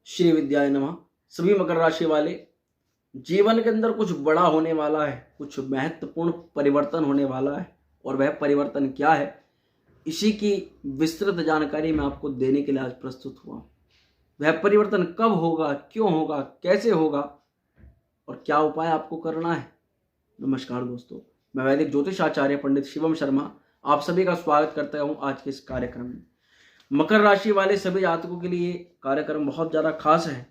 श्री विद्याय नमः। सभी मकर राशि वाले, जीवन के अंदर कुछ बड़ा होने वाला है, कुछ महत्वपूर्ण परिवर्तन होने वाला है और वह परिवर्तन क्या है, इसी की विस्तृत जानकारी मैं आपको देने के लिए आज प्रस्तुत हुआ। वह परिवर्तन कब होगा, क्यों होगा, कैसे होगा और क्या उपाय आपको करना है। नमस्कार दोस्तों, मैं वैदिक ज्योतिष आचार्य पंडित शिवम शर्मा आप सभी का स्वागत करता हूं आज के इस कार्यक्रम में। मकर राशि वाले सभी जातकों के लिए कार्यक्रम बहुत ज़्यादा खास है।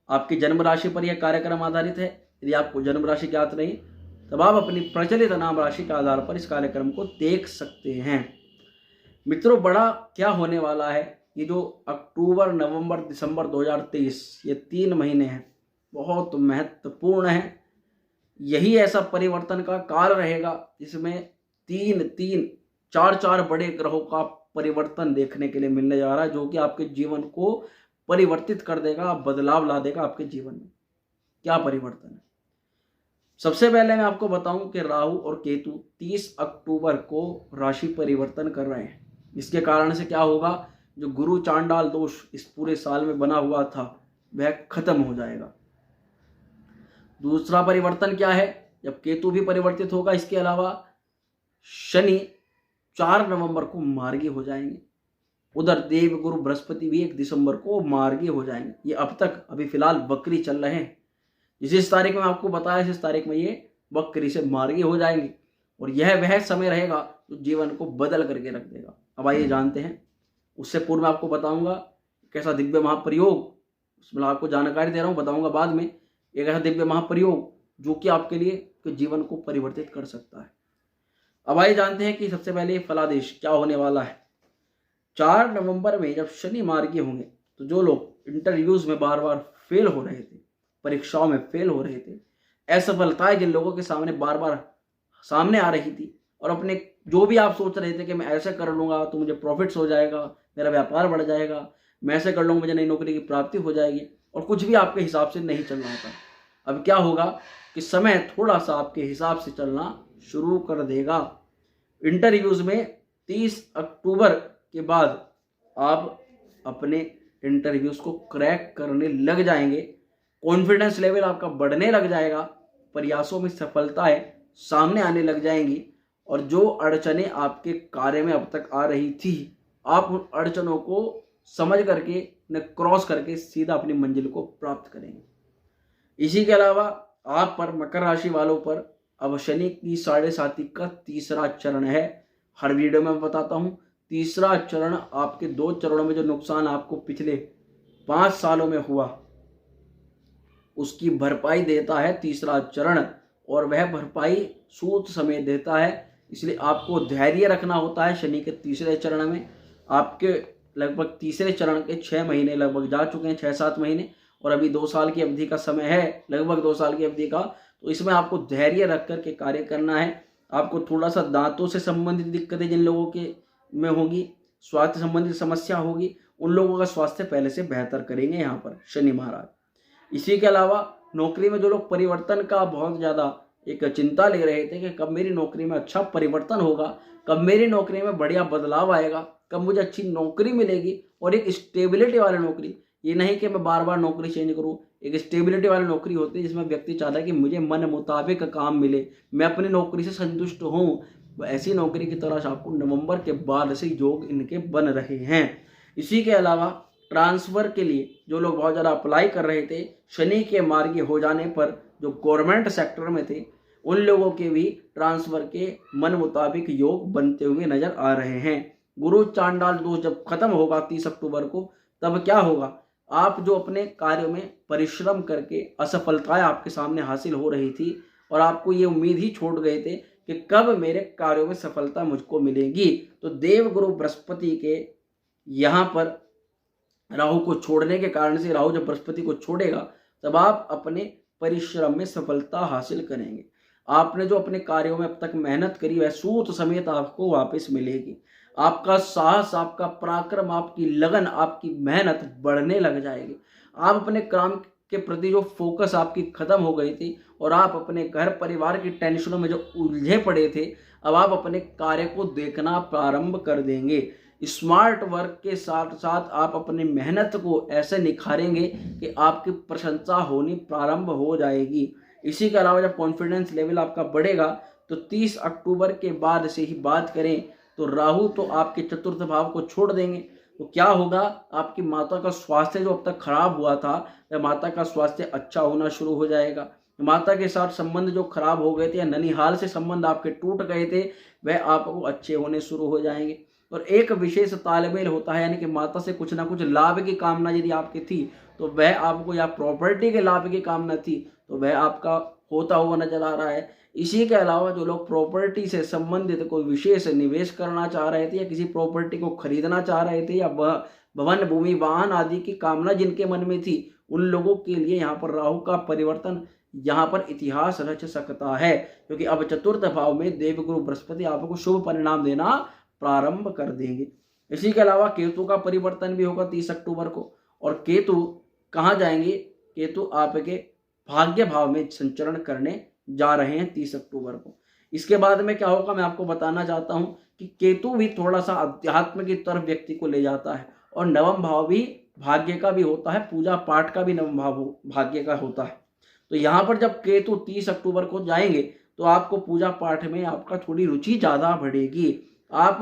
आपकी जन्म राशि पर यह कार्यक्रम आधारित है। यदि आपको जन्म राशि ज्ञात नहीं तब आप अपनी प्रचलित नाम राशि के आधार पर इस कार्यक्रम को देख सकते हैं। मित्रों, बड़ा क्या होने वाला है, ये जो अक्टूबर, नवंबर, दिसंबर 2023 ये 3 महीने हैं, बहुत महत्वपूर्ण है। यही ऐसा परिवर्तन का काल रहेगा जिसमें 4 बड़े ग्रहों का परिवर्तन देखने के लिए मिलने जा रहा है, जो कि आपके जीवन को परिवर्तित कर देगा, बदलाव ला देगा आपके जीवन में। क्या परिवर्तन है? सबसे पहले मैं आपको बताऊं कि राहु और केतु 30 अक्टूबर को राशि परिवर्तन कर रहे हैं। इसके कारण से क्या होगा, जो गुरु चांडाल दोष इस पूरे साल में बना हुआ था वह खत्म हो जाएगा। दूसरा परिवर्तन क्या है, जब केतु भी परिवर्तित होगा, इसके अलावा शनि 4 नवंबर को मार्गी हो जाएंगे। उधर देव गुरु बृहस्पति भी 1 दिसंबर को मार्गी हो जाएंगे। ये अब तक अभी फिलहाल वक्री चल रहे हैं। जिस तारीख में आपको बताया, इस तारीख में ये वक्री से मार्गी हो जाएंगे और यह वह समय रहेगा जो जीवन को बदल करके रख देगा। अब आइए जानते हैं। उससे पूर्व मैं आपको बताऊंगा कैसा दिव्य महाप्रयोग, उसमें आपको जानकारी दे रहा हूँ, बताऊंगा बाद में। एक ऐसा दिव्य महाप्रयोग जो कि आपके लिए जीवन को परिवर्तित कर सकता है। अब आइए जानते हैं कि सबसे पहले फलादेश क्या होने वाला है। 4 नवंबर में जब शनि मार्गी होंगे तो जो लोग इंटरव्यूज में बार बार फेल हो रहे थे, परीक्षाओं में फेल हो रहे थे, असफलताएं जिन लोगों के सामने बार बार सामने आ रही थी और अपने जो भी आप सोच रहे थे कि मैं ऐसे कर लूंगा तो मुझे प्रॉफिट्स हो जाएगा, मेरा व्यापार बढ़ जाएगा, मैं ऐसे कर लूंगा मुझे नई नौकरी की प्राप्ति हो जाएगी, और कुछ भी आपके हिसाब से नहीं चल रहा था। अब क्या होगा कि समय थोड़ा सा आपके हिसाब से चलना शुरू कर देगा। इंटरव्यूज में 30 अक्टूबर के बाद आप अपने इंटरव्यूज को क्रैक करने लग जाएंगे। कॉन्फिडेंस लेवल आपका बढ़ने लग जाएगा, प्रयासों में सफलताएं सामने आने लग जाएंगी और जो अड़चने आपके कार्य में अब तक आ रही थी, आप उन अड़चनों को समझ करके न क्रॉस करके सीधा अपनी मंजिल को प्राप्त करेंगे। इसी के अलावा आप पर, मकर राशि वालों पर, अब शनि की 7.5 का तीसरा चरण है। हर वीडियो में मैं बताता हूं, तीसरा चरण आपके 2 चरणों में जो नुकसान आपको पिछले 5 सालों में हुआ उसकी भरपाई देता है तीसरा चरण, और वह भरपाई सूत समेत देता है। इसलिए आपको धैर्य रखना होता है। शनि के तीसरे चरण में आपके लगभग तीसरे चरण के 6 महीने लगभग जा चुके हैं, 6-7 महीने, और अभी 2 साल की अवधि का समय है, लगभग 2 साल की अवधि का। तो इसमें आपको धैर्य रख करके कार्य करना है। आपको थोड़ा सा दांतों से संबंधित दिक्कतें जिन लोगों के में होगी, स्वास्थ्य संबंधित समस्या होगी, उन लोगों का स्वास्थ्य पहले से बेहतर करेंगे यहाँ पर शनि महाराज। इसी के अलावा नौकरी में जो लोग परिवर्तन का बहुत ज़्यादा एक चिंता ले रहे थे कि कब मेरी नौकरी में अच्छा परिवर्तन होगा, कब मेरी नौकरी में बढ़िया बदलाव आएगा, कब मुझे अच्छी नौकरी मिलेगी और एक स्टेबिलिटी वाली नौकरी, ये नहीं कि मैं बार बार नौकरी चेंज करूं। एक स्टेबिलिटी वाली नौकरी होती है जिसमें व्यक्ति चाहता है कि मुझे मन मुताबिक काम मिले, मैं अपनी नौकरी से संतुष्ट हूं। ऐसी नौकरी की तलाश आपको नवंबर के बाद से योग इनके बन रहे हैं। इसी के अलावा ट्रांसफर के लिए जो लोग बहुत ज़्यादा अप्लाई कर रहे थे, शनि के मार्गी हो जाने पर जो गवर्नमेंट सेक्टर में थे, उन लोगों के भी ट्रांसफर के मन मुताबिक योग बनते हुए नजर आ रहे हैं। गुरु चांडाल दोष जब खत्म होगा 30 अक्टूबर को, तब क्या होगा, आप जो अपने कार्यों में परिश्रम करके असफलताएं आपके सामने हासिल हो रही थी और आपको ये उम्मीद ही छोड़ गए थे कि कब मेरे कार्यों में सफलता मुझको मिलेगी, तो देव गुरु बृहस्पति के यहाँ पर राहु को छोड़ने के कारण से, राहु जब बृहस्पति को छोड़ेगा तब आप अपने परिश्रम में सफलता हासिल करेंगे। आपने जो अपने कार्यों में अब तक मेहनत करी वह सूत समेत आपको वापस मिलेगी। आपका साहस, आपका पराक्रम, आपकी लगन, आपकी मेहनत बढ़ने लग जाएगी। आप अपने काम के प्रति जो फोकस आपकी खत्म हो गई थी और आप अपने घर परिवार की टेंशनों में जो उलझे पड़े थे, अब आप अपने कार्य को देखना प्रारंभ कर देंगे। स्मार्ट वर्क के साथ साथ आप अपनी मेहनत को ऐसे निखारेंगे कि आपकी प्रशंसा होनी प्रारंभ हो जाएगी। इसी के अलावा जब कॉन्फिडेंस लेवल आपका बढ़ेगा तो 30 अक्टूबर के बाद से ही बात करें तो राहु तो आपके चतुर्थ भाव को छोड़ देंगे। तो क्या होगा, आपकी माता का स्वास्थ्य जो अब तक खराब हुआ था वह माता का स्वास्थ्य अच्छा होना शुरू हो जाएगा। माता के साथ संबंध जो खराब हो गए थे या ननिहाल से संबंध आपके टूट गए थे वह आपको अच्छे होने शुरू हो जाएंगे। और एक विशेष तालमेल होता है, यानी कि माता से कुछ ना कुछ लाभ की कामना यदि आपकी थी तो वह आपको, या प्रॉपर्टी के लाभ की कामना थी तो वह आपका होता हुआ नजर आ रहा है। इसी के अलावा जो लोग प्रॉपर्टी से संबंधित कोई विशेष निवेश करना चाह रहे थे या किसी प्रॉपर्टी को खरीदना चाह रहे थे या भवन भूमि वाहन आदि की कामना जिनके मन में थी, उन लोगों के लिए यहाँ पर राहु का परिवर्तन यहाँ पर इतिहास रच सकता है, क्योंकि अब चतुर्थ भाव में देवगुरु बृहस्पति आपको शुभ परिणाम देना प्रारंभ कर देंगे। इसी के अलावा केतु का परिवर्तन भी होगा 30 अक्टूबर को। और केतु कहाँ जाएंगे, केतु आपके भाग्य भाव में संचरण करने जा रहे हैं 30 अक्टूबर को। इसके बाद में क्या होगा मैं आपको बताना चाहता हूं कि केतु भी थोड़ा सा अध्यात्म की तरफ व्यक्ति को ले जाता है, और नवम भाव भी भाग्य का भी होता है, पूजा पाठ का भी नवम भाव भाग्य का होता है। तो यहाँ पर जब केतु 30 अक्टूबर को जाएंगे तो आपको पूजा पाठ में आपका थोड़ी रुचि ज्यादा बढ़ेगी। आप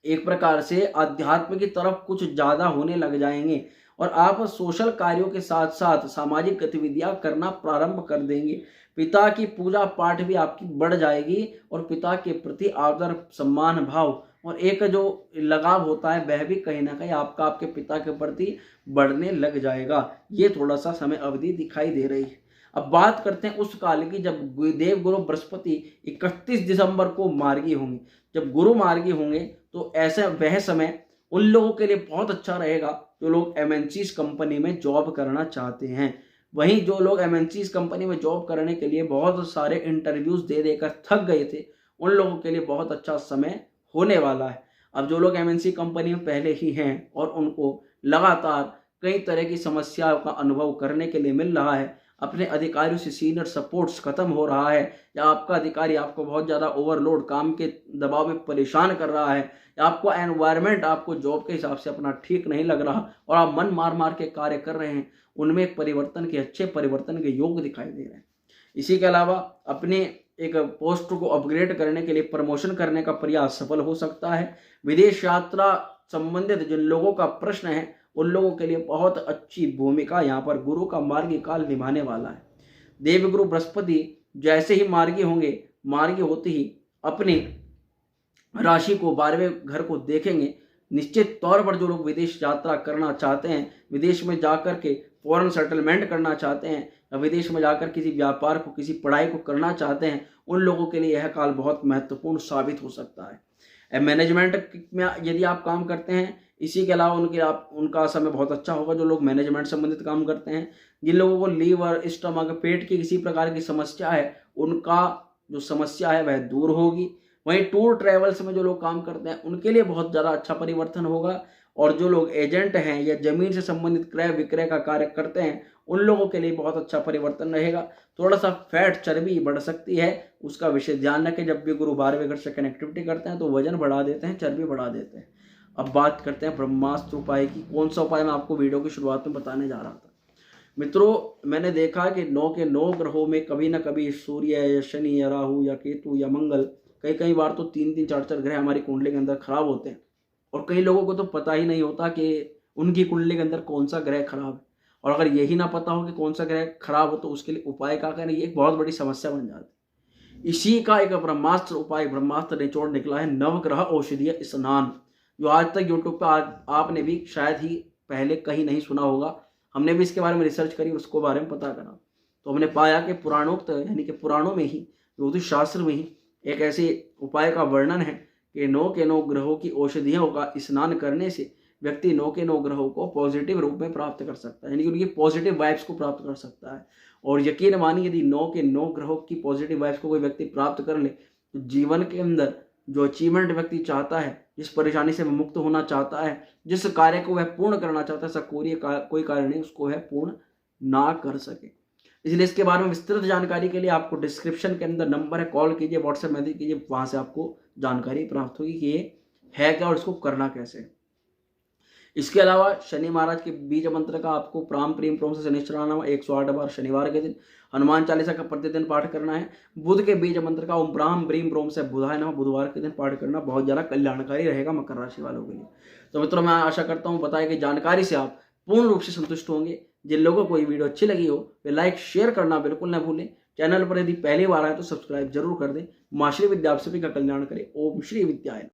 एक प्रकार से अध्यात्म की तरफ कुछ ज्यादा होने लग जाएंगे और आप सोशल कार्यों के साथ साथ सामाजिक गतिविधियां करना प्रारंभ कर देंगे। पिता की पूजा पाठ भी आपकी बढ़ जाएगी और पिता के प्रति आदर सम्मान भाव और एक जो लगाव होता है वह भी कहीं ना कहीं आपका आपके पिता के प्रति बढ़ने लग जाएगा। ये थोड़ा सा समय अवधि दिखाई दे रही है। अब बात करते हैं उस काल की जब देवगुरु बृहस्पति 31 दिसंबर को मार्गी होंगे। जब गुरु मार्गी होंगे तो ऐसा वह समय उन लोगों के लिए बहुत अच्छा रहेगा जो लोग एमएनसीज कंपनी में जॉब करना चाहते हैं। वहीं जो लोग एमएनसीज कंपनी में जॉब करने के लिए बहुत सारे इंटरव्यूज दे देकर थक गए थे, उन लोगों के लिए बहुत अच्छा समय होने वाला है। अब जो लोग एमएनसी कंपनी में पहले ही हैं और उनको लगातार कई तरह की समस्याओं का अनुभव करने के लिए मिल रहा है, अपने अधिकारियों से सीनियर सपोर्ट्स खत्म हो रहा है, या आपका अधिकारी आपको बहुत ज़्यादा ओवरलोड काम के दबाव में परेशान कर रहा है, या आपको एनवायरनमेंट आपको जॉब के हिसाब से अपना ठीक नहीं लग रहा और आप मन मार मार के कार्य कर रहे हैं, उनमें एक परिवर्तन के अच्छे परिवर्तन के योग दिखाई दे रहे हैं। इसी के अलावा अपने एक पोस्ट को अपग्रेड करने के लिए प्रमोशन करने का प्रयास सफल हो सकता है। विदेश यात्रा संबंधित जिन लोगों का प्रश्न है उन लोगों के लिए बहुत अच्छी भूमिका यहाँ पर गुरु का मार्गी काल निभाने वाला है। देवगुरु बृहस्पति जैसे ही मार्गी होंगे, मार्गी होते ही अपनी राशि को 12वें घर को देखेंगे। निश्चित तौर पर जो लोग विदेश यात्रा करना चाहते हैं, विदेश में जाकर के फॉरेन सेटलमेंट करना चाहते हैं, या विदेश में जाकर किसी व्यापार को किसी पढ़ाई को करना चाहते हैं, उन लोगों के लिए यह काल बहुत महत्वपूर्ण साबित हो सकता है। मैनेजमेंट में यदि आप काम करते हैं, इसी के अलावा उनका समय बहुत अच्छा होगा जो लोग मैनेजमेंट संबंधित काम करते हैं। जिन लोगों को लीवर स्टमक पेट की किसी प्रकार की समस्या है, उनका जो समस्या है वह दूर होगी। वहीं टूर ट्रेवल्स में जो लोग काम करते हैं उनके लिए बहुत ज़्यादा अच्छा परिवर्तन होगा। और जो लोग एजेंट हैं या जमीन से संबंधित क्रय विक्रय का कार्य करते हैं, उन लोगों के लिए बहुत अच्छा परिवर्तन रहेगा। थोड़ा सा फैट चर्बी बढ़ सकती है, उसका विशेष ध्यान रखें। जब भी गुरु 12वें घर से कनेक्टिविटी करते हैं तो वजन बढ़ा देते हैं, चर्बी बढ़ा देते हैं। अब बात करते हैं ब्रह्मास्त्र उपाय की। कौन सा उपाय मैं आपको वीडियो की शुरुआत में बताने जा रहा था। मित्रों, मैंने देखा कि 9 के 9 ग्रहों में कभी ना कभी सूर्य या शनि या राहु या केतु या मंगल, कई बार तो 3-3 4-4 ग्रह हमारी कुंडली के अंदर खराब होते हैं। और कई लोगों को तो पता ही नहीं होता कि उनकी कुंडली के अंदर कौन सा ग्रह खराब है। और अगर यही ना पता हो कि कौन सा ग्रह खराब हो तो उसके लिए उपाय क्या करें, ये एक बहुत बड़ी समस्या बन जाती है। इसी का एक ब्रह्मास्त्र उपाय, ब्रह्मास्त्र निचोड़ निकला है नवग्रह औषधीय स्नान, जो आज तक यूट्यूब पर आपने भी शायद ही पहले कहीं नहीं सुना होगा। हमने भी इसके बारे में रिसर्च करी, उसको बारे में पता करा, तो हमने पाया कि पुराणोक्त यानी कि पुराणों में ही, ज्योतिष शास्त्र में ही एक ऐसे उपाय का वर्णन है कि 9 के 9 ग्रहों की औषधियों का स्नान करने से व्यक्ति 9 के 9 ग्रहों को पॉजिटिव रूप में प्राप्त कर सकता है, यानी कि उनकी पॉजिटिव वाइब्स को प्राप्त कर सकता है। और यकीन मानिए यदि 9 के 9 ग्रहों की पॉजिटिव वाइब्स को कोई व्यक्ति प्राप्त कर ले तो जीवन के अंदर जो अचीवमेंट व्यक्ति चाहता है, जिस परेशानी से मुक्त होना चाहता है, जिस कार्य को वह पूर्ण करना चाहता है, ऐसा कोई कार्य नहीं उसको वह पूर्ण ना कर सके। इसलिए इसके बारे में विस्तृत जानकारी के लिए आपको डिस्क्रिप्शन के अंदर नंबर है, कॉल कीजिए, व्हाट्सएप मैसेज कीजिए, वहां से आपको जानकारी प्राप्त होगी कि ये है क्या और इसको करना कैसे। इसके अलावा शनि महाराज के बीज मंत्र का आपको प्राम प्रीम प्रोम से शनि चढ़ाना 108 बार शनिवार के दिन। हनुमान चालीसा का प्रतिदिन पाठ करना है। बुध के बीज मंत्र का ओम प्राम प्रीम प्रोम से बुधाय नमः बुधवार के दिन पाठ करना बहुत ज़्यादा कल्याणकारी रहेगा मकर राशि वालों के लिए। तो मित्रों, मैं आशा करता हूँ बताए गई जानकारी से आप पूर्ण रूप से संतुष्ट होंगे। जिन लोगों को ये वीडियो अच्छी लगी हो वे लाइक शेयर करना बिल्कुल न भूलें। चैनल पर यदि पहली बार आए तो सब्सक्राइब जरूर कर दें। माँ श्री विद्या आप सभी का कल्याण करे। ओम श्री विद्याय।